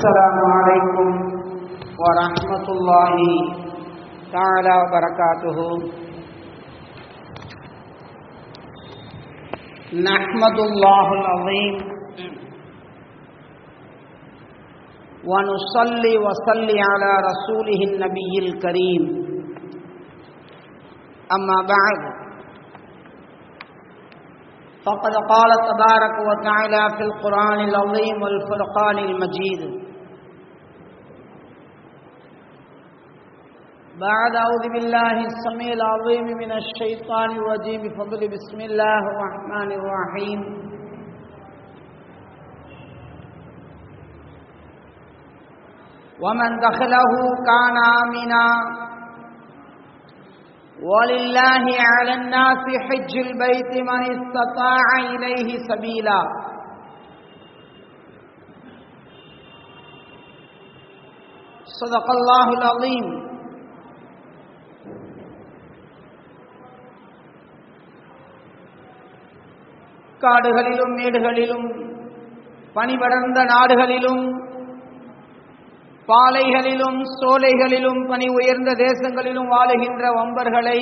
السلام عليكم ورحمة الله تعالى وبركاته. نحمد الله العظيم ونصلي وصلي على رسوله النبي الكريم. أما بعد، فقد قال تبارك وتعالى في القرآن العظيم والفرقان المجيد: بعد أعوذ بالله السميع العظيم من الشيطان الرجيم بفضل بسم الله الرحمن الرحيم. ومن دخله كان آمنا ولله على الناس حج البيت من استطاع إليه سبيلا. صدق الله العظيم. காடுகளிலும் மேடுகளிலும் பனிபடர்ந்த நாடுகளிலும் பாலைகளிலும் சோலைகளிலும் பனி உயர்ந்த தேசங்களிலும் வாழுகின்ற வம்பர்களை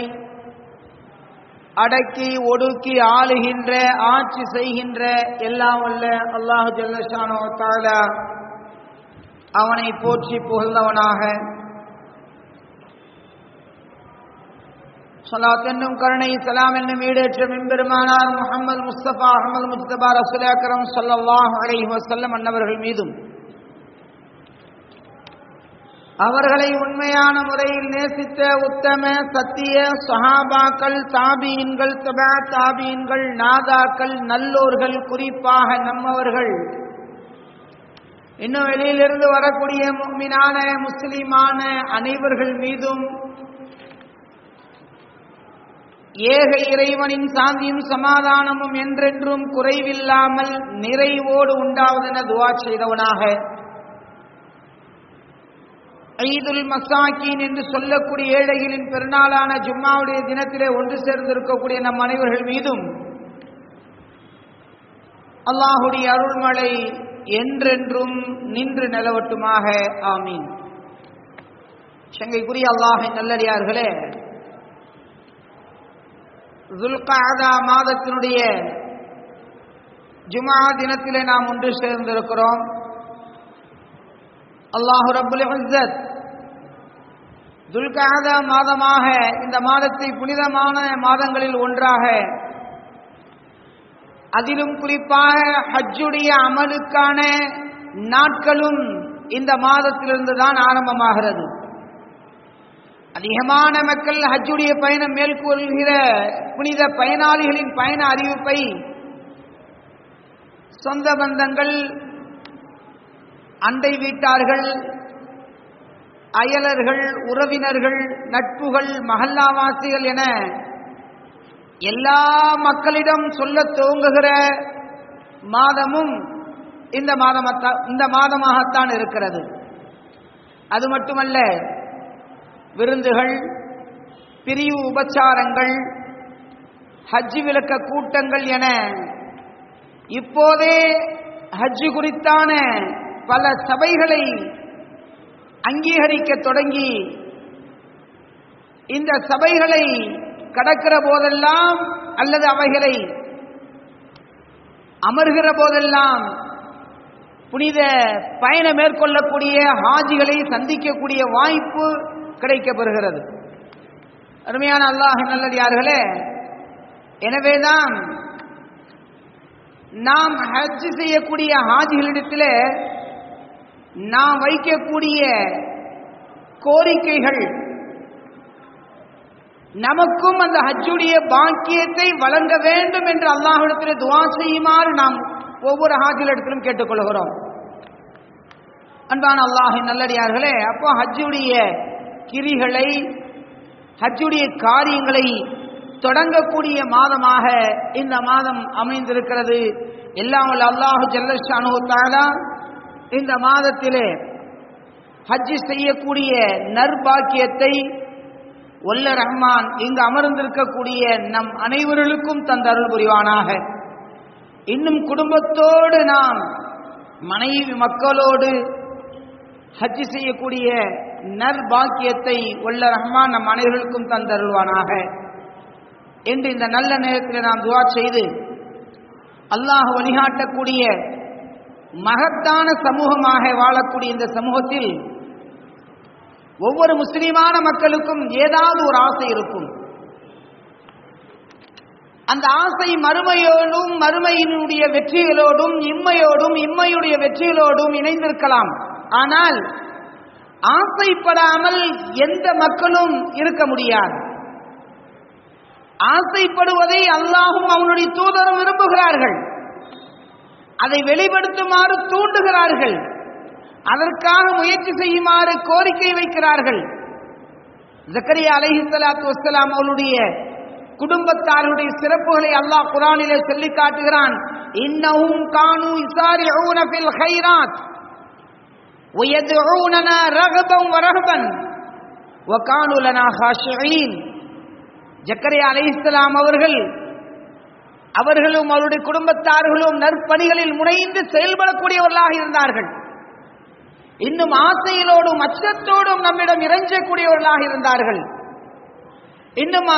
அடக்கி ஒடுக்கி ஆளுகின்ற ஆட்சி செய்கின்ற எல்லாம் வல்ல அல்லாஹ் ஜல்ல ஷானஹு வ தஆலா அவனை போற்றி புகழ்ந்தவனாக, ஸலாத் என்னும் கருணை சலாம் என்னும் ஈடேற்ற எம்பெருமானார் முஹம்மது முஸ்தபா அஹ்மது முஜ்தபா ரசூல் அக்ரம் ஸல்லல்லாஹு அலைஹி வஸல்லம் அன்னவர்கள் மீதும், அவர்களை உண்மையான முறையில் நேசித்த உத்தம சத்திய சஹாபாக்கள், தாபீன்கள், தபா தாபீன்கள், நாதாக்கள், நல்லோர்கள், குறிப்பாக நம்மவர்கள், இன்னும் வெளியிலிருந்து வரக்கூடிய முஃமினான முஸ்லிமான அனைவர்கள் மீதும் ஏக இறைவனின் சாந்தியும் சமாதானமும் என்றென்றும் குறைவில்லாமல் நிறைவோடு உண்டாவதென துஆ செய்தவனாக, ஈதுல் மசாக்கீன் என்று சொல்லக்கூடிய ஏழைகளின் பெருநாளான ஜும்மாவுடைய தினத்திலே ஒன்று சேர்ந்திருக்கக்கூடிய நம் அனைவர்கள் மீதும் அல்லாஹுடைய அருள்மழை என்றென்றும் நின்று நிலவட்டுமாக. ஆமீன். சங்கைக்குரிய அல்லாஹின் நல்லடியார்களே, துல்காதா மாதத்தினுடைய ஜும்ஆ தினத்திலே நாம் ஒன்று சேர்ந்திருக்கிறோம். அல்லாஹு ரப்புல் இஸ்ஸத் துல்காதா மாதமாக இந்த மாதத்தை புனிதமான மாதங்களில் ஒன்றாக, அதிலும் குறிப்பாக ஹஜ்ஜுடைய அமலுக்கான நாட்களும் இந்த மாதத்திலிருந்து தான் ஆரம்பமாகிறது. அதிகமான மக்கள் ஹஜ்ஜுடைய பயணம் மேற்கொள்கிற புனித பயனாளிகளின் பயண அறிவிப்பை சொந்த பந்தங்கள், அண்டை வீட்டார்கள், அயலர்கள், உறவினர்கள், நட்புகள், மஹல்லாவாசிகள் என எல்லா மக்களிடம் சொல்ல துவங்குகிற மாதமும் இந்த மாதமாகத்தான் இருக்கிறது. அது மட்டுமல்ல, விருந்துகள், பிரிவு உபச்சாரங்கள், ஹஜ்ஜி விளக்க கூட்டங்கள் என இப்போதே ஹஜ்ஜி குறித்தான பல சபைகளை அங்கீகரிக்க தொடங்கி, இந்த சபைகளை கடக்கிற போதெல்லாம் அல்லது அவைகளை அமர்கிற போதெல்லாம் புனித பயணம் மேற்கொள்ளக்கூடிய ஹாஜிகளை சந்திக்கக்கூடிய வாய்ப்பு கிடைக்கப்பெறுகிறது. அருமையான அல்லாஹ் நல்லடியார்களே, எனவேதான் நாம் ஹஜ் செய்யக்கூடிய ஹாஜிகளிடத்தில் நாம் வைக்கக்கூடிய கோரிக்கைகள் நமக்கும் அந்த ஹஜ்ஜுடைய பாக்கியத்தை வழங்க வேண்டும் என்று அல்லாஹ்விடத்தில் துஆ செய்யுமாறு நாம் ஒவ்வொரு ஹாஜிகளிடத்திலும் கேட்டுக்கொள்கிறோம். அன்பான அல்லாஹின் நல்லடியார்களே, அப்போ ஹஜ்ஜுடைய கிரிகளை, ஹஜ்ஜுடைய காரியங்களை தொடங்கக்கூடிய மாதமாக இந்த மாதம் அமைந்திருக்கிறது. எல்லாம் வல்ல அல்லாஹ் ஜல்ல ஷானஹு தஆலா இந்த மாதத்திலே ஹஜ் செய்யக்கூடிய நற்பாக்கியத்தை வல்ல ரஹ்மான் இங்கு அமர்ந்திருக்கக்கூடிய நம் அனைவர்களுக்கும் தந்தருள் புரிவானாக. இன்னும் குடும்பத்தோடு நாம் மனைவி மக்களோடு ஹஜ் செய்யக்கூடிய நற்பாக்கியத்தை உள்ள ரஹ்மான் நம் அனைவருக்கும் தந்தருள்வானாக என்று இந்த நல்ல நேரத்தில் நாம் துஆ செய்து, அல்லாஹ் வழிகாட்டக்கூடிய மகத்தான சமூகமாக வாழக்கூடிய இந்த சமூகத்தில் ஒவ்வொரு முஸ்லிமான மக்களுக்கும் ஏதாவது ஒரு ஆசை இருக்கும். அந்த ஆசை மறுமையோடும், மறுமையினுடைய வெற்றிகளோடும், இம்மையோடும், இம்மையுடைய வெற்றிகளோடும் இணைந்திருக்கலாம். ஆனால் ஆசைப்படாமல் எந்த மக்களும் இருக்க முடியாது. ஆசைப்படுவதை அல்லாஹும் அவனுடைய தூதரும் விரும்புகிறார்கள். அதை வெளிப்படுத்துமாறு தூண்டுகிறார்கள். அதற்காக முயற்சி செய்யுமாறு கோரிக்கை வைக்கிறார்கள். ஜக்கரியா அலைஹிஸ்ஸலாத்து வஸ்ஸலாம் அவருடைய குடும்பத்தாருடைய சிறப்புகளை அல்லாஹ் குர்ஆனிலே சொல்லி காட்டுகிறான். இன்னஹும் கானூ யுஸாரிஊன ஃபில் கைராத் வ யதுஊனனா ரகபன் வ ரஹபன் வ கானூ லனா காஷிஈன். ஜக்கரியா அலைஹிஸ்ஸலாம் அவர்களும் அவருடைய குடும்பத்தார்களும் நற்பணிகளில் முனைந்து செயல்படக்கூடியவர்களாக இருந்தார்கள். இன்னும் ஆசையிலோடும் அச்சத்தோடும் நம்மிடம் இறைஞ்சக்கூடியவர்களாக இருந்தார்கள். இன்னும்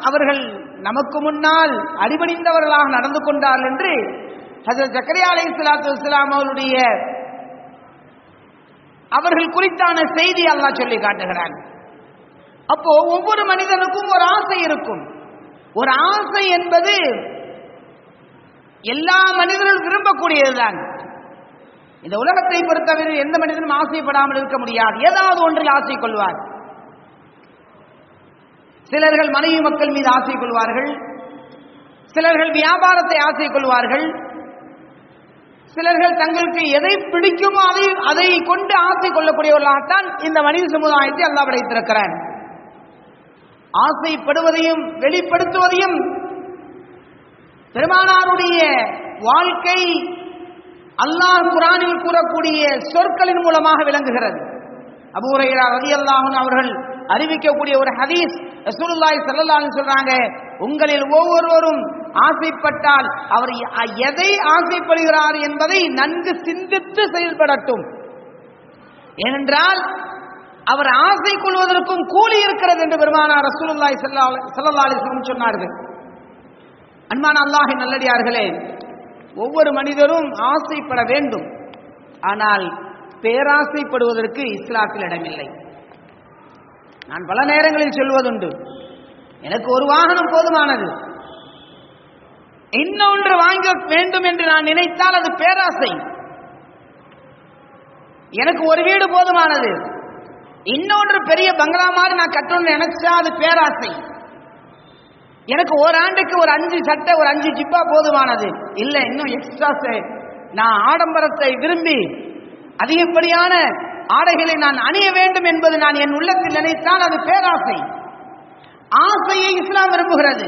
அவர்கள் நமக்கு முன்னால் அடிபணிந்தவர்களாக நடந்து கொண்டார்கள் என்று ஹஜ்ரத் ஜக்கரியா அலைஹிஸ்ஸலாத்து வஸ்ஸலாம் அவர்கள் குறித்தான செய்தி அல்லாஹ் சொல்லி காட்டுகிறான். அப்போ ஒவ்வொரு மனிதனுக்கும் ஒரு ஆசை இருக்கும். ஒரு ஆசை என்பது எல்லா மனிதர்களும் விரும்பக்கூடியதுதான். இந்த உலகத்தை பொறுத்தவரை எந்த மனிதனும் ஆசைப்படாமல் இருக்க முடியாது. ஏதாவது ஒன்றில் ஆசை கொள்வார். சிலர்கள் மனைவி மக்கள் மீது ஆசை கொள்வார்கள், சிலர்கள் வியாபாரத்தை ஆசை கொள்வார்கள், சிலர்கள் தங்களுக்கு எதை பிடிக்குமோ அதை கொண்டு ஆசை கொள்ளக்கூடியவர்களாகத்தான் இந்த மனித சமுதாயத்தை அல்லாஹ் படைத்திருக்கிறான். ஆசைப்படுவதையும் வெளிப்படுத்துவதையும் பெருமானாருடைய வாழ்க்கை அல்லாஹ் குர்ஆனில் கூறக்கூடிய சொற்களின் மூலமாக விளங்குகிறது. அபூ ஹுரைரா ரலியல்லாஹு அன்ஹு அவர்கள் அறிவிக்கக்கூடிய ஒரு ஹதீஸ், ரசூலுல்லாஹி ஸல்லல்லாஹு அலைஹி சொல்றாங்க, உங்களில் ஒவ்வொருவரும் ஆசைப்பட்டால் அவர் எதை ஆசைப்படுகிறார் என்பதை நன்கு சிந்தித்து செயல்படட்டும். ஏனென்றால் அவர் ஆசை கொள்வதற்கும் கூலி இருக்கிறது என்று பெருமானார் ரசூலுல்லாஹி ஸல்லல்லாஹு அலைஹி வஸல்லம் சொன்னார்கள். அன்பான அல்லாஹ்வின் நல்லடியார்களே, ஒவ்வொரு மனிதரும் ஆசைப்பட வேண்டும். ஆனால் பேராசைப்படுவதற்கு இஸ்லாத்தில் இடமில்லை. நான் பல நேரங்களில் சொல்வதுண்டு, எனக்கு ஒரு வாகனம் போதுமானது, இன்னொன்று வாங்க வேண்டும் என்று நான் நினைத்தால் அது பேராசை. எனக்கு ஒரு வீடு போதுமானது, இன்னொன்று பெரிய பங்களா மாதிரி நான் கட்டணும்னு நினைச்சா அது பேராசை. எனக்கு ஓராண்டுக்கு ஒரு 5 சட்டை ஒரு 5 ஜிப்பா போதுமானது, இல்ல இன்னும் எக்ஸ்ட்ரா நான் ஆடம்பரத்தை விரும்பி அதிகப்படியான ஆடைகளை நான் அணிய வேண்டும் என்பது நான் என் உள்ளத்தில் நினைத்தால் அது பேராசை. ஆசையை இஸ்லாம் விரும்புகிறது.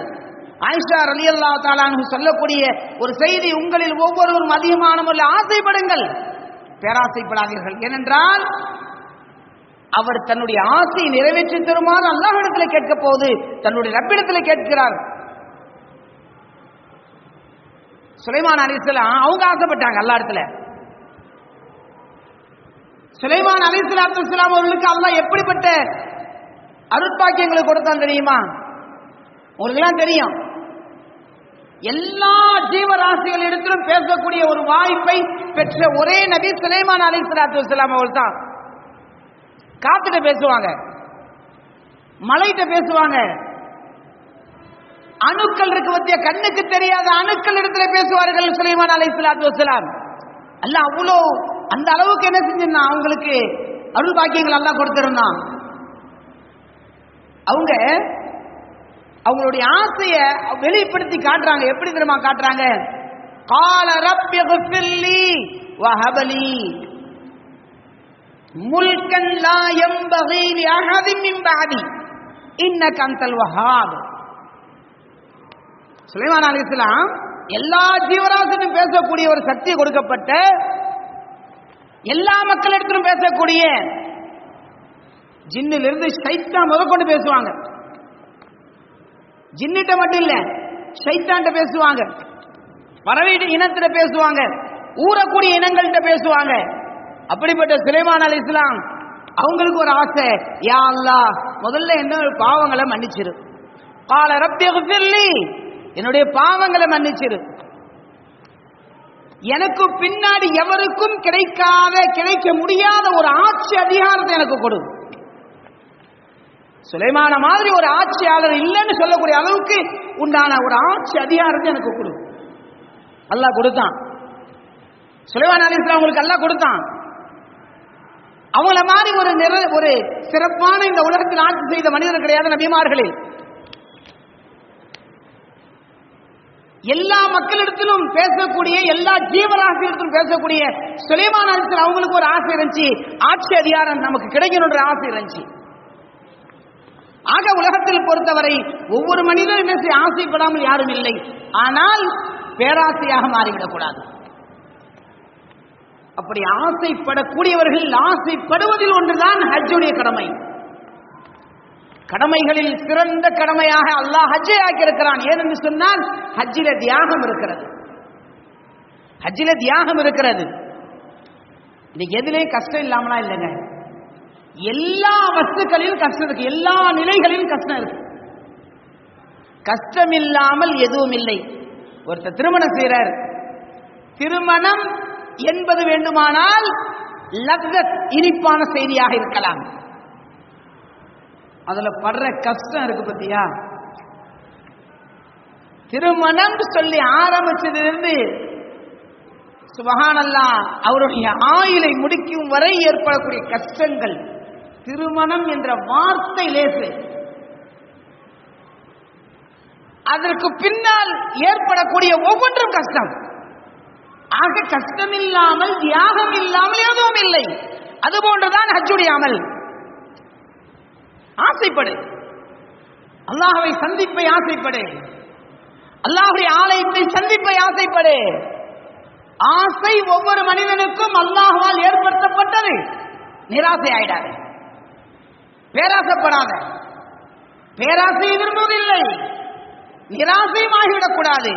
ஆயிஷா ரலியல்லாஹு தஆலா அன்ஹு சொல்லக்கூடிய ஒரு செய்தி, உங்களில் ஒவ்வொருவரும் அதிகமான முறையில் ஆசைப்படுங்கள், பேராசைப்படாதீர்கள். ஏனென்றால் அவர் தன்னுடைய ஆசையை நிறைவேற்றி தருமாறு அல்லாஹ்விடத்தில் கேட்க போது தன்னுடைய ரப்பிடத்தில் கேட்கிறார். சுலைமான் அலைஹிஸ்ஸலாம் அவங்க ஆசைப்பட்டாங்க அல்லாஹ் இடத்துல. சுலைமான் அலைஹிஸ்ஸலாத்து வஸ்ஸலாம் அவர்களுக்கு அல்லாஹ் எப்படிப்பட்ட அருட்பாக்கியங்களை கொடுத்தான் தெரியுமா? உங்களுக்கெல்லாம் தெரியும். எல்லா ஜீவராசிகளிடத்திலும் பேசக்கூடிய ஒரு வாய்ப்பை பெற்ற ஒரே நபி சுலைமான் அலைஹிஸ்ஸலாத்து வஸ்ஸலாம் அவர்கள் தான். காத்துட்ட பேசுவாங்க, மலையிட்ட பேசுவாங்க, அணுக்கள் இருக்கு பத்திய கண்ணுக்கு தெரியாத அணுக்கள் இடத்துல பேசுவார்கள் சுலைமான் அலைஹிஸ்ஸலாத்து வஸ்ஸலாம். அல்லாஹ் அவ்வளோ அந்த அளவுக்கு என்ன செஞ்சிருந்தான், அவங்களுக்கு அருள் பாக்கியங்கள் அல்லாஹ் கொடுத்திருந்தான். அவங்களுடைய ஆசையை வெளிப்படுத்தி காட்டுறாங்க. எப்படி தெரியுமா காட்டுறாங்க? கால ரப்பி குஃபில்லி வஹபலி முல்கன் லா யம்பகி லி அஹதின் மின் பஅதி இன்னக அன்தல் வஹ்ஹாப். சுலைமான் அலைஹிஸ்ஸலாம் எல்லா ஜீவராசியும் பேசக்கூடிய ஒரு சக்தி கொடுக்கப்பட்ட, எல்லா மக்களிடத்திலும் பேசக்கூடிய, ஜின்னிலிருந்து ஷைத்தான் முதற்கொண்டு பேசுவாங்க. ஜின்னிட்ட மட்டும் இல்ல, ஷைத்தான்ட்ட பேசுவாங்க, பறவை இனத்திட்ட பேசுவாங்க, ஊறக்கூடிய இனங்கள்கிட்ட பேசுவாங்க, அப்படிப்பட்ட சுலைமான் அலைஹிஸ்ஸலாம் அவங்களுக்கு ஒரு ஆசை, யா அல்லாஹ் முதல்ல என்ன பாவங்களை மன்னிச்சிரு. கால ரப்பி இக்ஃபிர்லி, என்னுடைய பாவங்களை மன்னிச்சிரு. எனக்கு பின்னாடி எவருக்கும் கிடைக்க முடியாத ஒரு ஆட்சி அதிகாரத்தை எனக்கு கொடு. சுலைமான மாதிரி ஒரு ஆட்சியாளர் இல்லைன்னு சொல்லக்கூடிய அளவுக்கு உண்டான ஒரு ஆட்சி அதிகாரத்தை எனக்கு கொடு. அல்லாஹ் கொடுத்தான். சுலைமான் அலைஹிஸ்ஸலாம் அவங்களுக்கு அல்லாஹ் கொடுத்தான். அவங்கள மாதிரி ஒரு சிறப்பான இந்த உலகத்தில் ஆட்சி செய்த மனிதர் கிடையாது நபிமார்களில். எல்லா மக்களிடத்திலும் பேசக்கூடிய, எல்லா ஜீவராசியிடத்திலும் பேசக்கூடிய சுலைமான் அலைஹிஸ்ஸலாம் அவங்களுக்கு ஒரு ஆசை இருந்துச்சு, ஆட்சி அதிகாரம் நமக்கு கிடைக்கணுன்ற ஆசை இருந்துச்சு. ஆக உலகத்தில் பொறுத்தவரை ஒவ்வொரு மனிதரும் என்ன செய்ய ஆசைப்படாமல் யாரும் இல்லை. ஆனால் பேராசையாக மாறிவிடக்கூடாது. அப்படி ஆசைப்படக்கூடியவர்கள் ஆசைப்படுவதில் ஒன்றுதான் ஹஜ்ஜுடைய கடமை. கடமைகளில் சிறந்த கடமையாக அல்லாஹ் ஹஜ்ஜை ஆக்கியிருக்கிறான். ஏனென்று சொன்னால் ஹஜ்ஜில தியாகம் இருக்கிறது. ஹஜ்ஜில தியாகம் இருக்கிறது. இன்னைக்கு எதிலே கஷ்டம் இல்லாமலா இல்லைங்க. எல்லா வஸ்துக்களிலும் கஷ்டம் இருக்கு, எல்லா நிலைகளிலும் கஷ்டம் இருக்கு. கஷ்டம் இல்லாமல் எதுவும் இல்லை. ஒருத்தர் திருமணம் செய்யறார். திருமணம் என்பது வேண்டுமானால் லஸ்ஸத் இனிப்பான செய்தியாக இருக்கலாம். அதுல படுற கஷ்டம் இருக்கு பத்தியா. திருமணம் சொல்லி ஆரம்பிச்சதிலிருந்து சுபஹானல்லாஹ் அவருடைய ஆயுளை முடிக்கும் வரை ஏற்படக்கூடிய கஷ்டங்கள். திருமணம் என்ற வார்த்தை லேசு, அதற்கு பின்னால் ஏற்படக்கூடிய ஒவ்வொன்றும் கஷ்டம். ஆக கஷ்டம் இல்லாமல் தியாகம் இல்லாமல் எதுவும் இல்லை. அதுபோன்றுதான் ஹஜ்ஜுடைய அமல். ஆசைப்படு, அல்லாஹ்வை சந்திப்பை ஆசைப்படு, அல்லாஹ்வுடைய ஆலயத்தை சந்திப்பை ஆசைப்படு. ஆசை ஒவ்வொரு மனிதனுக்கும் அல்லாஹ்வால் ஏற்படுத்தப்பட்டது. நிராசை ஆயிடாது, பேராசைப்படாத. பேராசையை விரும்புவதில்லை, நிராசையும் ஆகிவிடக்கூடாது.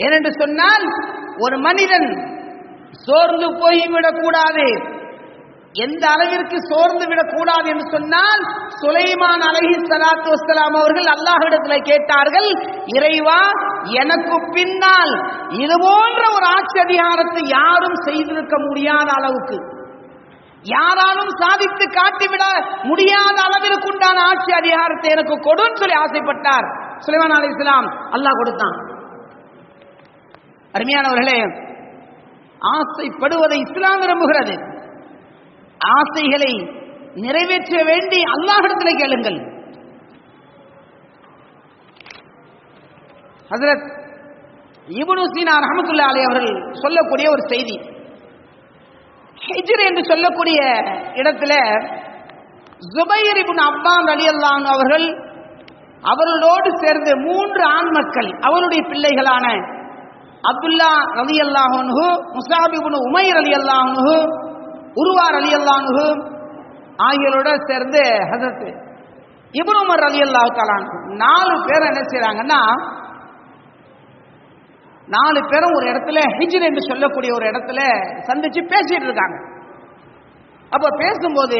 ஏனென்று சொன்னால் ஒரு மனிதன் சோர்ந்து போய்விடக்கூடாது. எந்த அளவிற்கு சோர்ந்து விடக்கூடாது என்று சொன்னால், சுலைமான் அலைஹிஸ்ஸலாத்து வஸ்ஸலாம் அவர்கள் அல்லாஹ்விடத்தில் கேட்டார்கள், இறைவா எனக்கு பின்னால் இது போன்ற ஒரு ஆட்சி அதிகாரத்தை யாரும் செய்திருக்க முடியாத அளவுக்கு, யாராலும் சாதித்து காட்டிவிட முடியாத அளவிற்கு உண்டான ஆட்சி அதிகாரத்தை எனக்கு கொடுன்னு சொல்லி ஆசைப்பட்டார் சுலைமான் அலைஹிஸ்ஸலாம். அல்லாஹ் கொடுத்தான். அருமையானவர்களே, ஆசைப்படுவதை இஸ்லாம் விரும்புகிறது. ஆசைகளை நிறைவேற்ற வேண்டி அல்லாஹ்விடத்தில் கேளுங்கள். ஹஜ்ரத் இப்னு சீனா ரஹ்மத்துல்லாஹி அலைஹி அவர்கள் சொல்லக்கூடிய ஒரு செய்தி. ஹிஜ்ர் என்று சொல்லக்கூடிய இடத்துல ஜுபைர் இப்னு அவ்வாம் ரலியல்லாஹு அன்ஹு அவர்கள் அவர்களோடு சேர்ந்து 3 ஆண் மக்கள், அவருடைய பிள்ளைகளான அப்துல்லா ரலியல்லாஹு அன்ஹு, முஸாப் இப்னு உமைர் ரலியல்லாஹு அன்ஹு, உருவா ரலியல்லாஹு அன்ஹு ஆகியோரோட சேர்ந்து ஹஜ்ரத் இப்னு உமர் ரலியல்லாஹு தஆலா 4 பேர் என்ன செய்றாங்கன்னா, 4 பேரும் ஒரு இடத்துல ஹிஜ்ர் என்று சொல்லக்கூடிய ஒரு இடத்துல சந்திச்சு பேசிட்டு இருக்காங்க. அப்ப பேசும்போது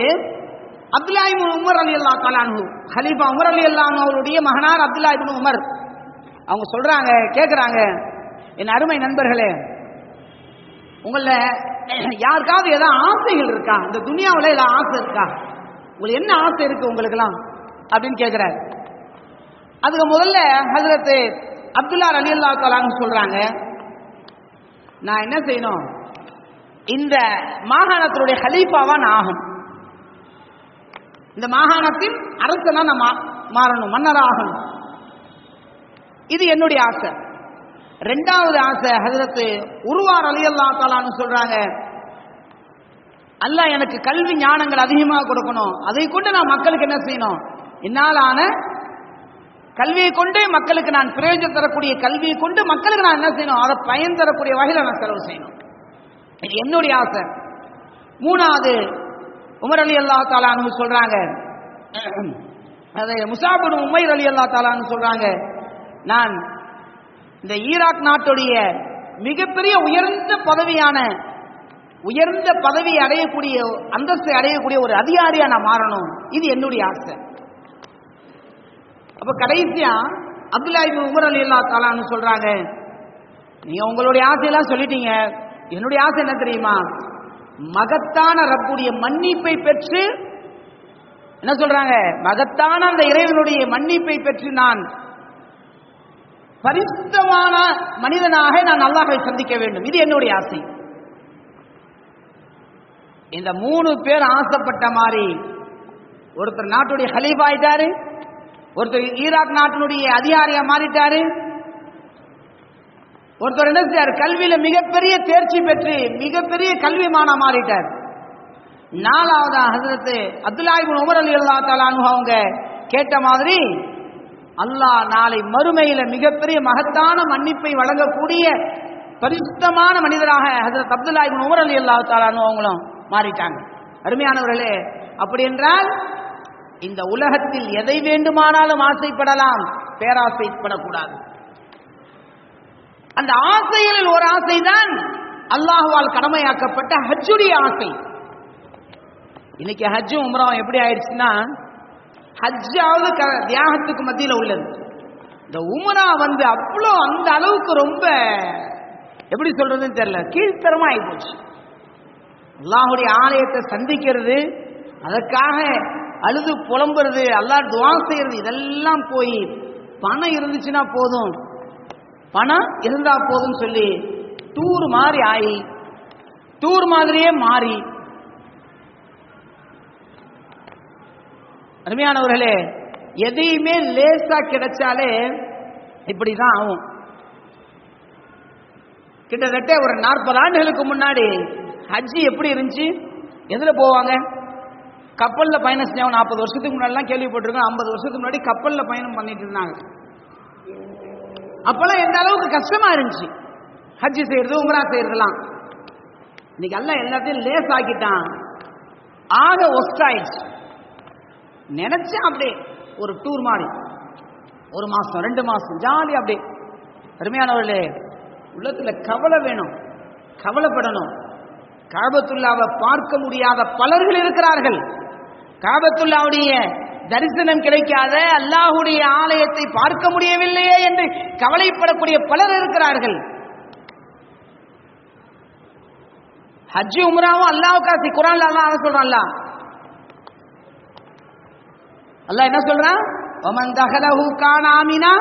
அப்துல்லா இப்னு உமர் ரலியல்லாஹு தஆலா அன்ஹு, கலீஃபா உமர் ரலியல்லாஹு அன்ஹு அவருடைய மகனார் அப்துல்லா இப்னு உமர், அவங்க சொல்றாங்க, கேட்குறாங்க, என் அருமை நண்பர்களே, உங்கள யாருக்காவது ஏதாவது ஆசைகள் இருக்கா? இந்த துனியாவில் ஏதாவது ஆசை இருக்கா? உங்களுக்கு என்ன ஆசை இருக்கு உங்களுக்கெல்லாம் அப்படின்னு கேட்கிறார். அதுக்கு முதல்ல ஹஜ்ரத் அப்துல்லா ரலியல்லாஹு தஆலா அன்ஹு சொல்றாங்க, நான் என்ன செய்யணும், இந்த மாகாணத்தினுடைய ஹலீஃபாவா நான் ஆகணும், இந்த மாகாணத்தின் அரசனா நான் மாறணும், மன்னராகணும், இது என்னுடைய ஆசை. 2வது ஆசை ஹஜ்ரத் உருவா ரலியல்லாஹு தஆலா அன்ஹு சொல்றாங்க, அல்லாஹ் எனக்கு கல்வி ஞானங்கள் அதிகமாக கொடுக்கணும், அதை கொண்டு நான் மக்களுக்கு என்ன செய்யணும், என்னாலான கல்வியை கொண்டு மக்களுக்கு நான் பிரயோஜனம் தரக்கூடிய கல்வியை கொண்டு மக்களுக்கு நான் என்ன செய்யணும், அதை பயன் தரக்கூடிய வகையில் நான் செலவு செய்யணும், இது என்னுடைய ஆசை. 3வது உமர் ரலியல்லாஹு தஆலா அன்ஹு சொல்றாங்க, முஸாப் இப்னு உமைர் ரலியல்லாஹு தஆலா அன்ஹு சொல்றாங்க, நான் இந்த ஈராக் நாட்டுடைய மிகப்பெரிய உயர்ந்த பதவியான உயர்ந்த பதவி அடையக்கூடிய, அந்தஸ்தை அடையக்கூடிய ஒரு அதிகாரியா நான் மாறணும், இது என்னுடைய ஆசை. அப்ப கடைசியா அப்துல்லா இப்னு உமர் ரலியல்லாஹு தஆலா அன்ஹு சொல்றாங்க, நீங்க உங்களுடைய ஆசையெல்லாம் சொல்லிட்டீங்க, என்னுடைய ஆசை என்ன தெரியுமா? மகத்தான ரப்புடைய மன்னிப்பை பெற்று, என்ன சொல்றாங்க, மகத்தான அந்த இறைவனுடைய மன்னிப்பை பெற்று நான் பரிசுத்தமான மனிதனாக நான் அல்லாஹ்வை சந்திக்க வேண்டும், இது என்னுடைய ஆசை. இந்த 3 பேர் ஆசைப்பட்ட மாதிரி ஒருத்தர் நாட்டுடைய ஹலீஃபா ஆயிட்டாரு, ஒருத்தர் ஈராக் நாட்டினுடைய அதிகாரியா மாறிட்டாரு, ஒருத்தர் என்ன செய்யாரு, கல்வியில மிகப்பெரிய தேர்ச்சி பெற்று மிகப்பெரிய கல்விமானா மாறிட்டார். 4வது ஹஜ்ரத் அப்துல்லா இப்னு உமர் ரலியல்லாஹு தஆலா அன்ஹு அவங்க கேட்ட மாதிரி அல்லாஹ் நாளை மறுமையில மிகப்பெரிய மகத்தான மன்னிப்பை வழங்கக்கூடிய பரிசுத்தமான மனிதராக ஹஜ்ரத் அப்துல்லா இப்னு உமர் ரலியல்லாஹு தஆலா அன்ஹு அவங்களும் மாறிட்டாங்க. அருமையானவர்களே, அப்படி என்றால் இந்த உலகத்தில் எதை வேண்டுமானாலும் ஆசைப்படலாம், பேராசைப்படக்கூடாது. அந்த ஆசைகளில் ஒரு ஆசைதான் அல்லாஹ்வால் கடமையாக்கப்பட்ட ஹஜ்ஜுடைய ஆசை. இன்னைக்கு ஹஜ்ஜும் உம்ராவும் எப்படி ஆயிடுச்சுன்னா, ஹஜ்ஜாவது தியாகத்துக்கு மத்தியில் உள்ளது, இந்த உம்ரா அவ்வளோ அந்த அளவுக்கு ரொம்ப எப்படி சொல்றதுன்னு தெரியல, கீழ்த்தரமா ஆகி போச்சு. அல்லாஹ்வுடைய ஆலயத்தை சந்திக்கிறது, அதற்காக அழுது புலம்புறது, அல்லாஹ் துஆ செய்யறது, இதெல்லாம் போய் பணம் இருந்துச்சுன்னா போதும், பணம் இருந்தா போதும் சொல்லி டூர் மாதிரி ஆகி, டூர் மாதிரியே மாறி, அருமையானவர்களே, எதையுமே லேசா கிடைச்சாலே இப்படிதான் ஆகும். கிட்டத்தட்ட ஒரு 40 ஆண்டுகளுக்கு முன்னாடி ஹஜ்ஜி எப்படி இருந்துச்சு, எதுல போவாங்க, கப்பல்ல பயணம் செஞ்சவங்க. 40 வருஷத்துக்கு முன்னாடிலாம் கேள்விப்பட்டிருக்கோம், 50 வருஷத்துக்கு முன்னாடி கப்பல்ல பயணம் பண்ணிட்டு இருந்தாங்க. அப்பெல்லாம் எந்த அளவுக்கு கஷ்டமா இருந்துச்சு ஹஜ்ஜி செய்யறது, உம்ரா செய்யறதுலாம். இன்னைக்கு எல்லாம் எல்லாத்தையும் லேஸ் ஆக்கிட்டான், ஆக ஒஸ்ட் ஆயிடுச்சு. நினைச்சா அப்படியே ஒரு டூர் மாதிரி 1 மாசம் 2 மாசம் ஜாலி அப்படியே. அருமையானவர்களே, உள்ளத்துல கவலை வேணும், கவலைப்படணும். காபத்துல்லாவை பார்க்க முடியாத பலர்கள் இருக்கிறார்கள், காபத்துல்லாவுடைய தரிசனம் கிடைக்காத, அல்லாஹ்வுடைய ஆலயத்தை பார்க்க முடியவில்லையே என்று கவலைப்படக்கூடிய பலர் இருக்கிறார்கள். ஹஜ் உம்ராவும் அல்லாஹ்வுக்காக குர்ஆன்ல அல்லாஹ் சொல்றான்ல, அல்லாஹ் என்ன சொல்றான், வமன் தஹலஹு கான ஆமினா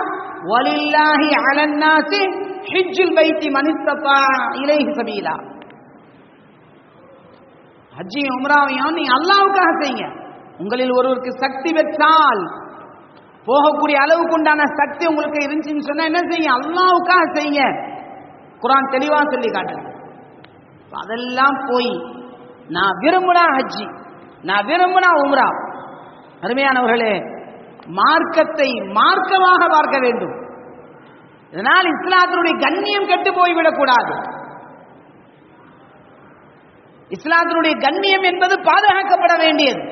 வலில்லாஹி அலன் நாஸி ஹஜ்ஜுல் பைத்தி மன் இஸ்ததா இலைஹி சபீலா. ஹஜ்ஜி உம்ராவையும் நீங்க அல்லாஹ்வுக்காக செய்யுங்க. உங்களில் ஒருவருக்கு சக்தி பெற்றால், போகக்கூடிய அளவுக்கு உண்டான சக்தி உங்களுக்கு இருந்துச்சுன்னு சொன்னா என்ன செய்யுங்க, அல்லாஹ்வுக்காக செய்யுங்க. குர்ஆன் தெளிவா சொல்லி காட்டுது. அதெல்லாம் போய் நான் விரும்பினா ஹஜ்ஜி, நான் விரும்பினா உம்ரா. அருமையானவர்களே, மார்க்கத்தை மார்க்கமாக பார்க்க வேண்டும். இதனால் இஸ்லாத்தினுடைய கண்ணியம் கெட்டு போய்விடக்கூடாது. இஸ்லாத்தினுடைய கண்ணியம் என்பது பாதுகாக்கப்பட வேண்டியது.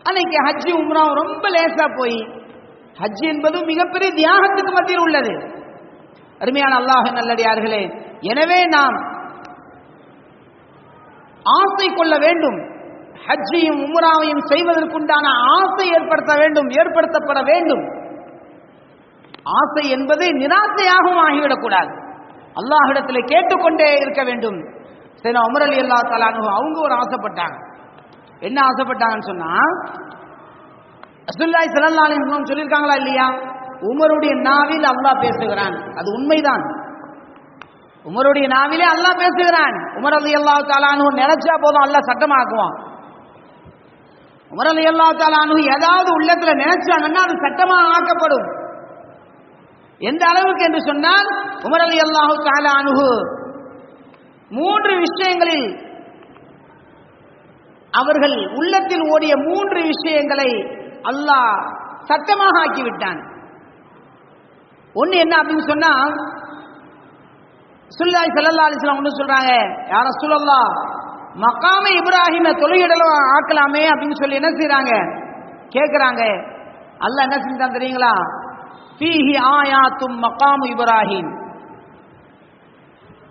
அன்னைக்கு ஹஜ்ஜி உம்ரா ரொம்ப லேசா போய், ஹஜ் என்பது மிகப்பெரிய தியாகத்துக்கு மத்தியில் உள்ளது. அருமையான அல்லாஹ் நல்லடியார்களே, எனவே நாம் ஆசை கொள்ள வேண்டும். ஹஜ்ஜையும் உம்ராவையும் செய்வதற்குண்டான ஆசை ஏற்படுத்தப்பட வேண்டும். ஆசை என்பது நிராசையாகவும் ஆகிவிடக்கூடாது. அல்லாஹ்விடத்தில் கேட்டுக்கொண்டே இருக்க வேண்டும். சரி, உமர் ரலியல்லாஹு தஆலா அன்ஹு அவங்க ஒரு ஆசைப்பட்டாங்க. என்ன ஆசைப்பட்டாங்கன்னு சொன்னா, ரசூலுல்லாஹி ஸல்லல்லாஹு அலைஹி வஸல்லம் சொல்லியிருக்காங்களா இல்லையா, உமருடைய நாவில் அல்லாஹ் பேசுகிறான். அது உண்மைதான், உமருடைய நாவிலே அல்லாஹ் பேசுகிறான். உமர் ரலியல்லாஹு தஆலா அன்ஹு நினைச்சா போதும் அல்லாஹ் சட்டமாக்குவான். உமர் ரலியல்லாஹு தஆலா அன்ஹு ஏதாவது உள்ளத்துல நினைச்சாங்கன்னா அது சட்டமாக ஆக்கப்படும். எந்த அளவுக்கு என்று சொன்னால், உமர் ரலியல்லாஹு தஆலா அன்ஹு 3 விஷயங்களில் அவர்கள் உள்ளத்தில் ஓடிய 3 விஷயங்களை அல்லாஹ் சட்டமாக ஆக்கிவிட்டான். ஒன்னு என்ன அப்படின்னு சொன்னா, ரசூலுல்லாஹி ஸல்லல்லாஹு அலைஹி வஸல்லம் ஒன்னு சொல்றாங்க, யா ரசூலல்லாஹ், மகாம இப்ராஹிம தொழுகிடலாம் ஆக்கலாமே அப்படின்னு சொல்லி என்ன செய்யறாங்க, கேட்கிறாங்க. அல்லாஹ் என்ன செஞ்சான் தெரியுங்களா, ஃபீஹி ஆயாத்தும் மகாமு இப்ராஹிம்,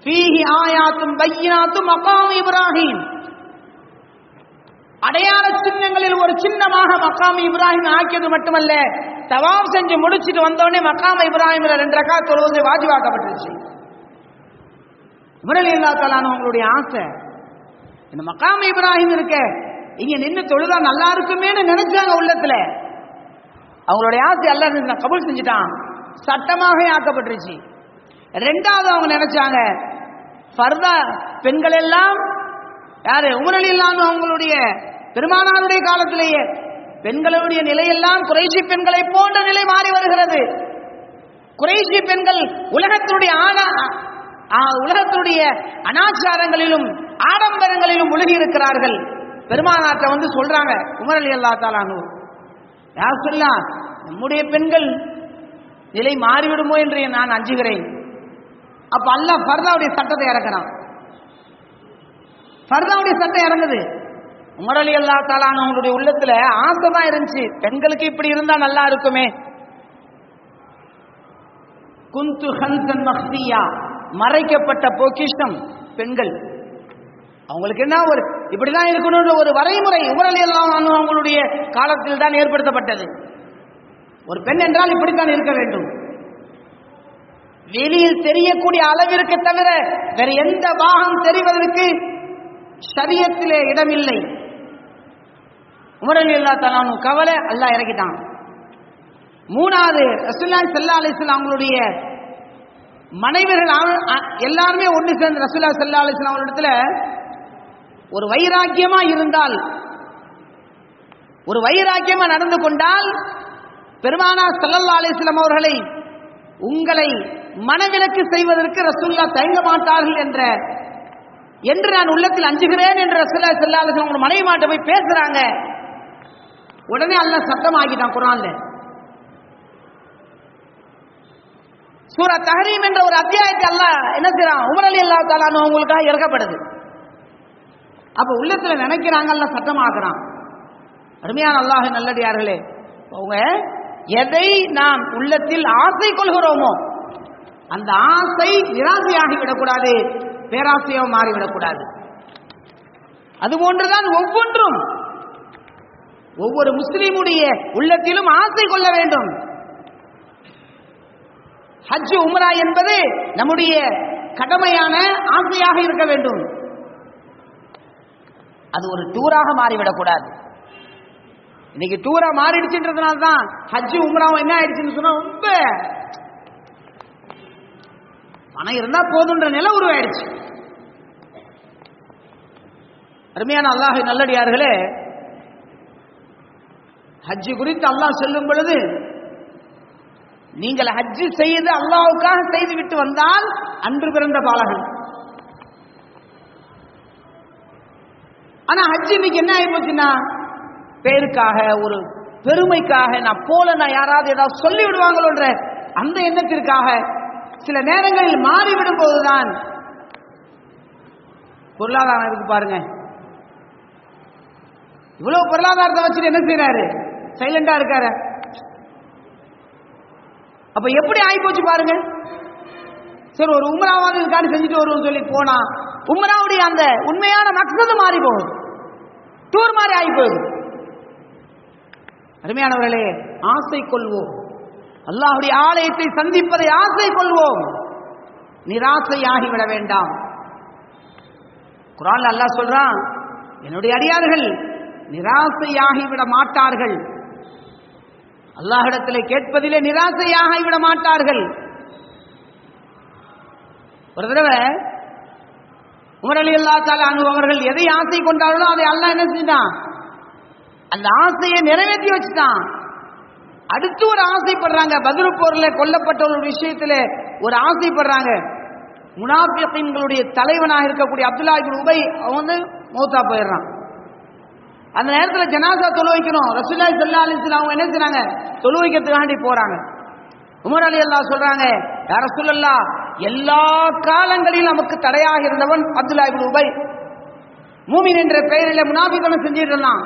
ஃபீஹி ஆயாத்தும் பையினாத்தும் மகாம் இப்ராஹிம், அடையாள சின்னங்களில் ஒரு சின்னமாக மக்காம் இப்ராஹிம் ஆக்கியது மட்டுமல்ல, தவாப் செஞ்சு முடிச்சுட்டு வந்தோடனே மக்காம் இப்ராஹிம் 2 ரக்காத் தொழுவது வாஜிபாக்கப்பட்டுருச்சு. உமர் ரலியல்லாஹு தஆலா அவங்களுடைய ஆசை, இந்த மக்காம் இப்ராஹிம் இருக்க இங்க நின்று தொழுதா நல்லா இருக்குமேன்னு நினைச்சாங்க உள்ளத்துல. அவங்களுடைய ஆசை அல்லாஹ் கபூல் செஞ்சுட்டான், சட்டமாக ஆக்கப்பட்டுருச்சு. 2வது அவங்க நினைச்சாங்க, ஃபர்தா பெண்கள் எல்லாம் யாரு உமர் ரலியல்லாஹு அன்ஹு அவங்களுடைய பெருமானாருடைய காலத்திலேயே பெண்களுடைய நிலையெல்லாம் குறைஷி பெண்களை போன்ற நிலை மாறி வருகிறது. குறைஷி பெண்கள் உலகத்துடைய அனாச்சாரங்களிலும் ஆடம்பரங்களிலும் முழுகி இருக்கிறார்கள். பெருமானார்ட்ட வந்து சொல்றாங்க உமர் ரலியல்லாஹு தஆலா அன்ஹு, யா ரசூலல்லாஹ், நம்முடைய பெண்கள் நிலை மாறிவிடுமோ என்று நான் அஞ்சுகிறேன். அப்ப அல்லாஹ் ஃபர்தாவுடைய சட்டத்தை இறக்குறான். ஃபர்தாவுடைய சட்டம் இறங்குது. உமர் ரலியல்லாஹு தஆலா அவங்களுடைய உள்ளத்துல ஆசை தான் இருந்துச்சு, பெண்களுக்கு இப்படி இருந்தா நல்லா இருக்குமே. குந்து ஹன்சன் மக்தியா, மறைக்கப்பட்ட பொக்கிஷம் பெண்கள். அவங்களுக்கு என்ன ஒரு இப்படிதான் இருக்கணும்ன்ற ஒரு வரைமுறை உமர் ரலியல்லாஹு அன்ஹு அவங்களுடைய காலத்தில் தான் ஏற்படுத்தப்பட்டது. ஒரு பெண் என்றால் இப்படித்தான் இருக்க வேண்டும். வெளியில் தெரியக்கூடிய அளவிற்கு தவிர வேற எந்த பாகம் தெரிவதற்கு ஷரியத்திலே இடமில்லை. உமர் ரலியல்லாஹு தஆலா கவலை அல்லாஹ் இறக்கிட்டான். 3வது ரசூலுல்லாஹி ஸல்லல்லாஹு அலைஹி வஸல்லம் அவங்களுடைய மனைவிகள் எல்லாருமே ஒன்று சேர்ந்து ரசூலுல்லாஹி ஸல்லல்லாஹு அலைஹி வஸல்லம் அவர்களிடத்துல ஒரு வைராக்கியமா இருந்தால், ஒரு வைராக்கியமா நடந்து கொண்டால் பெருமானார் ஸல்லல்லாஹு அலைஹி வஸல்லம் அவர்களை உங்களை மனவிலக்கு செய்வதற்கு ரசூலுல்லாஹ் தயங்க மாட்டார்கள் என்று நான் உள்ளத்தில் அஞ்சுகிறேன் என்று ரசூலுல்லாஹி ஸல்லல்லாஹு அலைஹி வஸல்லம் மனைவி மாட்ட போய் பேசுறாங்க. உடனே அல்லாஹ் சத்தமாக்கிட்டான் குர்ஆன்ல. சூரா தஹரீம் என்ற ஒரு அத்தியாயத்தை அல்லாஹ் என்ன செய்றான், உமர் ரலியல்லாஹு தஆலா அவங்களுக்காக இறக்கப்படுது. அப்ப உள்ளத்துல நினைக்கிறாங்க, அல்லாஹ் சத்தமாக்குறான். அருமையான அல்லாஹ் நல்லடியார்களே, அவங்க எதை நாம் உள்ளத்தில் ஆசை கொள்கிறோமோ அந்த ஆசை நிராசையாகி விடக்கூடாது, பேராசையாக மாறிவிடக்கூடாது. அதுபோன்றுதான் ஒவ்வொன்றும் ஒவ்வொரு முஸ்லிமுடைய உள்ளத்திலும் ஆசை கொள்ள வேண்டும். ஹஜ் உம்ரா என்பது நம்முடைய கடமையான ஆசையாக இருக்க வேண்டும். அது ஒரு டூராக மாறிவிடக்கூடாது. இன்னைக்கு டூரா மாறிடுச்சுன்றதுனால தான் ஹஜ் உம்ராவும் என்ன ஆயிடுச்சுன்னு சொன்னா ரொம்ப பணம் இருந்தா போதுன்ற நிலை உருவாயிடுச்சு. அருமையான அல்லாஹ் நல்லடியார்களே, ஹஜ் குறித்து அல்லாஹ் சொல்லும் பொழுது, நீங்கள் ஹஜ் செய்து அல்லாஹ்வுக்காக செய்து விட்டு வந்தால் அன்று பிறந்த பாலகன். ஆனா ஹஜ் இன்னைக்கு என்ன ஆகி போச்சுன்னா, பேருக்காக ஒரு பெருமைக்காக நான் யாராவது ஏதாவது சொல்லி விடுவாங்களோன்ற அந்த எண்ணத்திற்காக சில நேரங்களில் மாறிவிடும் போதுதான் பொருளாதாரம் இருக்கு பாருங்க. இவ்வளவு பொருளாதாரத்தை வச்சுட்டு என்ன செய்யறாரு, சைலண்டா இருக்காரு. அப்ப எப்படி ஆகி போச்சு பாருங்க. சரி, ஒரு உம்ராவாவது இருக்கான்னு செஞ்சுட்டு வருவோம் சொல்லி போனா உம்ராவுடைய அந்த உண்மையான மக்சது மாறி போகுது, டூர் மாதிரி ஆகி போகுது. அருமையானவர்களே, ஆசை கொள்வோம், அல்லாஹ்வுடைய ஆலயத்தை சந்திப்பதை ஆசை கொள்வோம், நிராசையாகிவிட வேண்டாம். குர்ஆன்ல அல்லாஹ் சொல்றான், என்னுடைய அடியார்கள் நிராசையாகிவிட மாட்டார்கள், அல்லாஹ்விடத்திலே கேட்பதிலே நிராசையாகிவிட மாட்டார்கள். ஒரு தடவை உமர் ரலியல்லாஹு தஆலா அன்ஹு அவர்கள் எதை ஆசை கொண்டார்களோ அதை அல்லாஹ் என்ன செஞ்சான், அந்த ஆசையை நிறைவேற்றி வச்சுட்டான். அடுத்து ஒரு ஆசைப்படுறாங்க, பத்ர் போர்ல கொல்லப்பட்ட ஒரு விஷயத்துல ஒரு ஆசைப்படுறாங்க. முனாஃபிகீன்களுடைய தலைவனாக இருக்கக்கூடிய அப்துல்லாஹ் இப்னு உபை அவன் மௌத்தா போயிடுறான். அந்த நேரத்தில் ஜனாசா தொழு வைக்கணும். ரசூலுல்லாஹி ஸல்லல்லாஹு அலைஹி வஸல்லம் அவங்க என்ன செய்றாங்க, தொழு வைக்கிறதுக்காண்டி போறாங்க. உமர் ரலியல்லாஹு சொல்றாங்க, யா ரசூலல்லாஹ், எல்லா காலங்களிலும் நமக்கு தடையாக இருந்தவன் அப்துல்லாஹ் இப்னு உபை, மூமின் என்ற பெயரில் முனாஃபிகனை செஞ்சிட்டு இருந்தான்,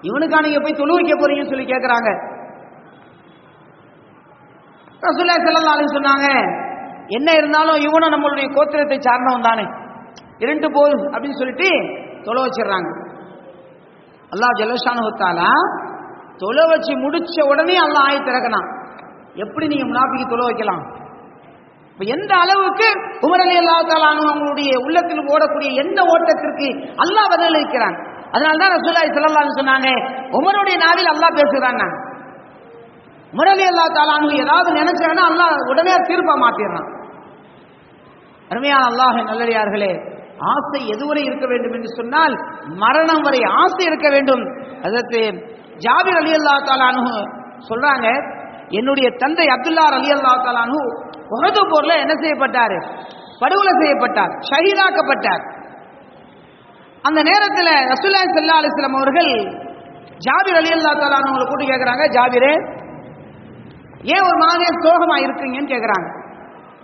இவனுக்கா நீங்க போய் தொழு வைக்க போறீங்கன்னு சொல்லி கேட்கிறாங்க. ரசூலுல்லாஹி ஸல்லல்லாஹு அலைஹி சொன்னாங்க, என்ன இருந்தாலும் இவனும் நம்மளுடைய கோத்திரத்தை சார்ந்தவன் தானே, இருண்டு போது அப்படின்னு சொல்லிட்டு தொலை வச்சிடறாங்க. அல்லாஹ் ஜல்லஷானஹு தஆலா தொலை வச்சு முடிச்ச உடனே அல்லாஹ் ஆயத் இறக்கனான், எப்படி நீங்க முனாஃபிக்கு தொலை வைக்கலாம். இப்ப எந்த அளவுக்கு உமர் ரலியல்லாஹு தஆலா அன்ஹு அவங்களுடைய உள்ளத்தில் ஓடக்கூடிய எந்த ஓட்டத்திற்கு அல்லாஹ் பதில் இருக்கிறான். அதனால்தான் ரசூலுல்லாஹி ஸல்லல்லாஹு அலைஹி வஸல்லம் சொன்னாங்க, உமருடைய நாவில் அல்லாஹ் பேசுறான். உமர் ரலியல்லாஹு தஆலா அன்ஹு ஏதாவது நினைச்சாங்கன்னா அல்லாஹ் உடனே தீர்ப்பா மாத்திடுறான். அருமையான அல்லாஹ்வின் நல்லடியார்களே, ஆசை எதுவரை இருக்க வேண்டும் என்று சொன்னால் மரணம் வரை ஆசை இருக்க வேண்டும். அதற்கு ஜாபிர் ரலியல்லாஹு தஆலா அன்ஹு சொல்றாங்க, என்னுடைய தந்தை அப்துல்லா ரலியல்லாஹு தஆலா அன்ஹு உஹது போர்ல என்ன செய்யப்பட்டார், படுகொலை செய்யப்பட்டார், ஷஹீதாக்கப்பட்டார். அந்த நேரத்தில் ரசூலுல்லாஹி ஸல்லல்லாஹு அலைஹி வஸல்லம் அவர்கள் ஜாபிர் ரலியல்லாஹு தஆலா அன்ஹுவை கூட்டி கேட்கறாங்க, ஜாபிரே ஏன் ஒரு மாதிரி சோகமா இருக்கீங்கன்னு கேட்கறாங்க.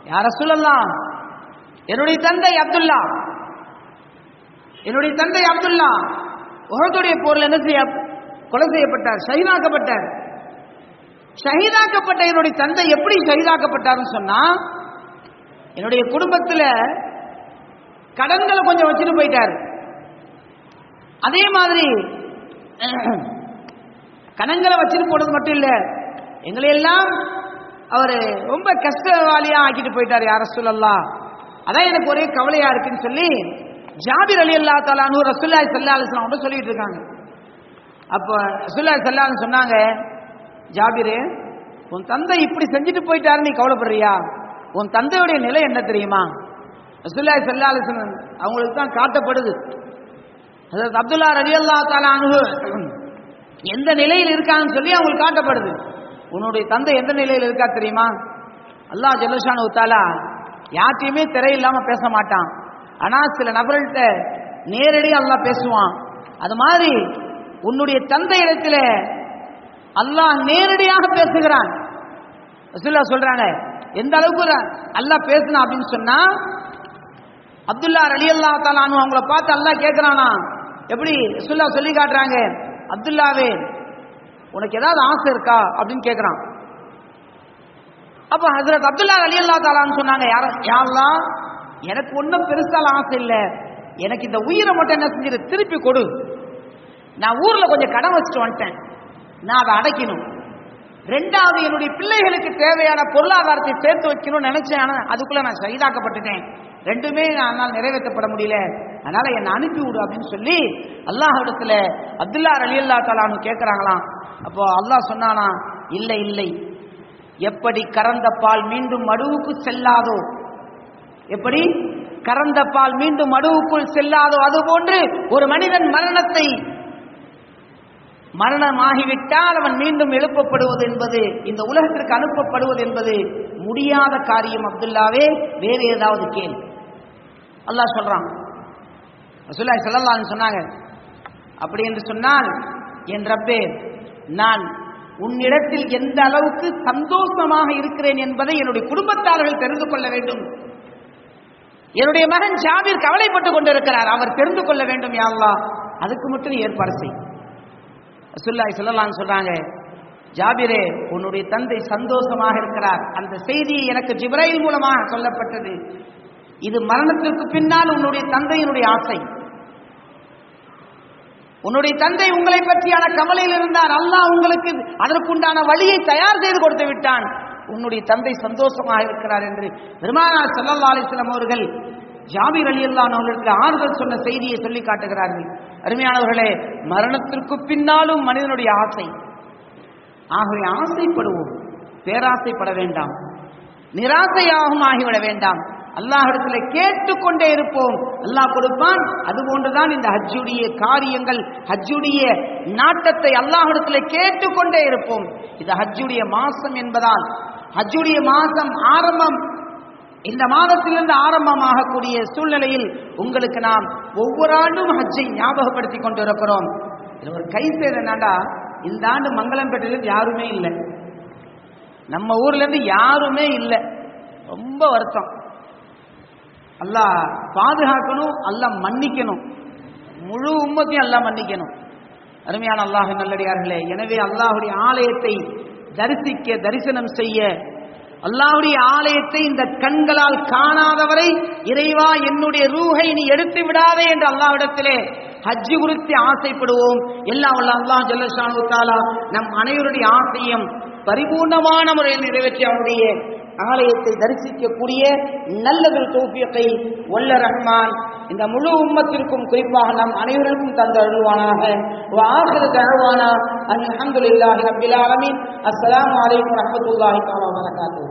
யா ரசூலல்லாஹ், என்னுடைய தந்தை அப்துல்லா உஹதுடைய போர்ல என்ன செய்ய கொலை செய்யப்பட்டார், ஷஹீதாக்கப்பட்டார். ஷஹீதாக்கப்பட்ட என்னுடைய தந்தை எப்படி ஷஹீதாக்கப்பட்டார்னு சொன்னா, என்னுடைய குடும்பத்தில் கடன்களை கொஞ்சம் வச்சுட்டு போயிட்டார். அதே மாதிரி கடன்களை வச்சுட்டு போனது மட்டும் இல்ல, எங்களை எல்லாம் அவர் ரொம்ப கஷ்டவாளியா ஆக்கிட்டு போயிட்டார். யா ரசூலல்லாஹ், அதான் எனக்கு ஒரே கவலையா இருக்குன்னு சொல்லி ஜாபிர் ரலியல்லாஹு தஆலா அன்ஹு ரசூலுல்லாஹி ஸல்லல்லாஹு அலைஹி வஸல்லம் சொல்லிட்டு இருக்காங்க. அப்ப ரசூலுல்லாஹி ஸல்லல்லாஹு அலைஹி வஸல்லம் சொன்னாங்க, ஜாபிரே, உன் தந்தை இப்படி செஞ்சுட்டு போயிட்டாரு, நீ கவலைப்படுறியா? உன் தந்தையுடைய நிலை என்ன தெரியுமா? ரசூலுல்லாஹி ஸல்லல்லாஹு அலைஹி வஸல்லம் அவங்களுக்கு தான் காட்டப்படுது. ஹஜ்ரத் அப்துல்லா ரலியல்லாஹு தஆலா அன்ஹு எந்த நிலையில் இருக்கான்னு சொல்லி அவங்களுக்கு காட்டப்படுது. உன்னுடைய தந்தை எந்த நிலையில் இருக்கா தெரியுமா? அல்லாஹ் ஜல்லஷானஹு தஆலா யார்ட்டையுமே திரை இல்லாம பேச மாட்டான். ஆனா சில நபர்கள்ட்ட நேரடியாக அல்லாஹ் பேசுவான். அது மாதிரி உன்னுடைய தந்தை இடத்துல அல்லாஹ் நேரடியாக பேசுகிறான். ரசூலுல்லாஹ் சொல்றாங்க, எந்த அளவுக்கு அல்லாஹ் பேசினா அப்படின்னு சொன்னா, அப்துல்லா ரலியல்லாஹு தஆலா அன்ஹு அவங்கள பார்த்து அல்லாஹ் கேட்கிறானா, எப்படி ரசூலுல்லாஹ் சொல்லி காட்டுறாங்க, அப்துல்லாவே உனக்கு ஏதாவது ஆசை இருக்கா அப்படின்னு கேட்கிறான். அப்ப ஹஜ்ரத் அப்துல்லா ரலியல்லாஹு தஆலா அன்ஹு சொன்னாங்க, யா அல்லாஹ், எனக்கு ஒன்றும் பெருசால ஆசை இல்லை, எனக்கு இந்த உயிரை மட்டும் என்ன செஞ்சிரு, திருப்பி கொடு. நான் ஊர்ல கொஞ்சம் கடன் வச்சுட்டு வந்துட்டேன், நான் அதை அடைக்கணும். ரெண்டாவது, என்னுடைய பிள்ளைகளுக்கு தேவையான பொருளாதாரத்தை சேர்த்து வைக்கணும்னு நினைச்சேன், ஆனா அதுக்குள்ள நான் ஷஹீதாக்கப்பட்டுட்டேன். ரெண்டுமே என்னால் நிறைவேற்றப்பட முடியல, அதனால என்னை அனுப்பி விடு அப்படின்னு சொல்லி அல்லாஹ்விடத்துல அப்துல்லா ரலியல்லாஹு தஆலா அன்ஹு கேட்கறாங்களாம். அப்போ அல்லாஹ் சொன்னானா, இல்லை இல்லை, எப்படி கறந்த பால் மீண்டும் மடுவுக்கு செல்லாதோ, எப்படி கறந்த பால் மீண்டும் மடுவுக்குள் செல்லாதோ, அதுபோன்று ஒரு மனிதன் மரணமாகிவிட்டால் அவன் மீண்டும் எழுப்பப்படுவது என்பது, இந்த உலகத்திற்கு அனுப்பப்படுவது என்பது முடியாத காரியம். அப்துல்லாவே, வேறு ஏதாவது கேள். அல்லாஹ் சொல்றான். ரசூலுல்லாஹி ஸல்லல்லாஹு அலைஹி வஸல்லம் சொன்னாங்க, அப்படி என்று சொன்னால் என் ரப்பே, நான் உன்னிடத்தில் எந்த அளவுக்கு சந்தோஷமாக இருக்கிறேன் என்பதை என்னுடைய குடும்பத்தார்கள் தெரிந்து கொள்ள வேண்டும். என்னுடைய மகன் ஜாபிர் கவலைப்பட்டுக் கொண்டிருக்கிறார், அவர் தெரிந்து கொள்ள வேண்டும். யா அல்லாஹ், அதுக்கு மட்டும் ஏற்பாடு செய். ரசூலுல்லாஹி ஸல்லல்லாஹு அலைஹி வஸல்லம் சொல்றாங்க, ஜாபிரே, உன்னுடைய தந்தை சந்தோஷமாக இருக்கிறார். அந்த செய்தி எனக்கு ஜிப்ரைல் மூலமாக சொல்லப்பட்டது. இது மரணத்திற்கு பின்னால் உன்னுடைய தந்தையினுடைய ஆசை. உன்னுடைய தந்தை உங்களை பற்றியான கவலையில் இருந்தார், அல்லாஹ் உங்களுக்கு அதற்குண்டான வழியை தயார் செய்து கொடுத்து விட்டான். உன்னுடைய தந்தை சந்தோஷமாக இருக்கிறார் என்று பெருமானார் ஸல்லல்லாஹு அலைஹி வஸல்லம் அவர்கள் ஜாபிர் ரலியல்லாஹு அன்ஹு அவர்களுக்கு ஆறுதல் சொன்ன செய்தியை சொல்லி காட்டுகிறார்கள். அருமையானவர்களே, மரணத்திற்கு பின்னாலும் மனிதனுடைய ஆசை. ஆகவே ஆசைப்படுவோம், பேராசைப்பட வேண்டாம், நிராசையாகவும் ஆகிவிட வேண்டாம். அல்லாஹ்விடத்தில் கேட்டுக்கொண்டே இருப்போம், அல்லாஹ் கொடுப்பான். அதுபோன்றுதான் இந்த ஹஜ்ஜுடைய காரியங்கள், ஹஜ்ஜுடைய நாட்டத்தை அல்லாஹ்விடத்தில் கேட்டுக்கொண்டே இருப்போம். இது ஹஜ்ஜுடைய மாசம் என்பதால், ஹஜ்ஜுடைய மாசம் ஆரம்பம், இந்த மாதத்திலிருந்து ஆரம்பமாகக்கூடிய சூழ்நிலையில் உங்களுக்கு நாம் ஒவ்வொரு ஆண்டும் ஹஜ்ஜை ஞாபகப்படுத்தி கொண்டிருக்கிறோம். இது ஒரு கை சேத என்னடா, இந்த ஆண்டு மங்களம்பேட்டையிலிருந்து யாருமே இல்லை, நம்ம ஊர்ல இருந்து யாருமே இல்லை. ரொம்ப வருத்தம். அல்லாஹ் பாதுகாக்கணும், அல்லாஹ் மன்னிக்கணும், முழு உம்மத்தையும் அல்லாஹ் மன்னிக்கணும். அருமையான அல்லாஹ்வின் நல்லடியார்களே, எனவே அல்லாஹ்வுடைய ஆலயத்தை தரிசிக்க, தரிசனம் செய்ய அல்லாஹ்வுடைய ஆலயத்தை இந்த கண்களால் காணாதவரை இறைவா என்னுடைய ரூஹை நீ எடுத்து விடாதே என்று அல்லாஹ்விடத்திலே ஹஜ் குறித்து ஆசைப்படுவோம். எல்லாம் வல்ல அல்லாஹ் ஜல்ல ஷானஹு தஆலா நம் அனைவருடைய ஆசையும் பரிபூர்ணமான முறையில் நிறைவேற்றி அவருடைய ஆலயத்தை தரிசிக்கக்கூடிய நல்லதொரு தௌஃபீகை வல்ல ரஹ்மான் இந்த முழு உம்மத்திற்கும் குறிப்பாக நம் அனைவருக்கும் தந்து அருள்வானாக. வஆகிரு தஅவானா அல்ஹம்துலில்லாஹி ரப்பில் ஆலமீன். அஸ்ஸலாமு அலைக்கும் வரஹ்மத்துல்லாஹி தஆலா வபரகாத்துஹு.